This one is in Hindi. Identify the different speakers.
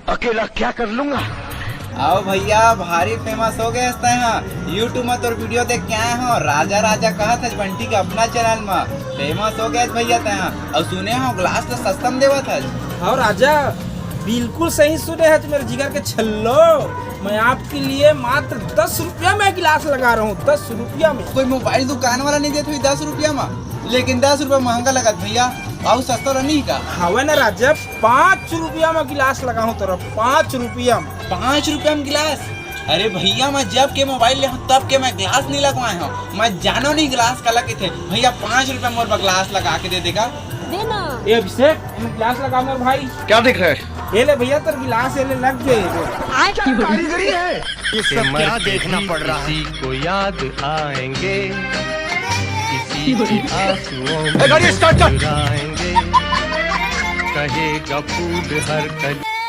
Speaker 1: अकेला क्या कर लूंगा।
Speaker 2: आओ भैया, भारी फेमस हो गए यहाँ यूट्यूब में तो वीडियो देख के आए हो। राजा राजा कहा था बंटी के अपना चैनल में फेमस हो गए भैया तहाँ। और सुने हो ग्लास तो सस्ता में देवा था।
Speaker 3: हाँ राजा, बिल्कुल सही सुने हैं मेरे जिगर के छल्लो। मैं आपके लिए मात्र 10 रुपया में गिलास लगा रहा हूँ, 10 रुपया में।
Speaker 2: कोई मोबाइल दुकान वाला नहीं देते 10 रुपया में, लेकिन 10 रुपया महंगा लगा भैया। बहुत सस्ता नहीं का
Speaker 3: हवे ना राजा, 5 रुपया में गिलास लगा हूँ तरफ, 5 रुपया में।
Speaker 2: 5 रुपया में गिलास? अरे भैया, मैं जब के मोबाइल ले हूँ तब के मैं गिलास नहीं लगवाए हूँ। मैं जानो नहीं गिलास का लगे थे भैया। 5 रुपया मोर पर गिलास लगा के दे देगा।
Speaker 3: देना ये अभिषेक, गिलास लगा मेरे भाई।
Speaker 1: क्या दिख रहा है?
Speaker 3: ये ले भैया, तेरे गिलास ये ले लग गए।
Speaker 1: कारीगरी है ये सब, क्या देखना पड़ रहा है।
Speaker 4: किसी को याद आएंगे, किसी के आंसुओं में
Speaker 1: गाड़ी स्टार्ट कर।
Speaker 4: मुस्कुराएंगे, कहेगा फूल हर कली।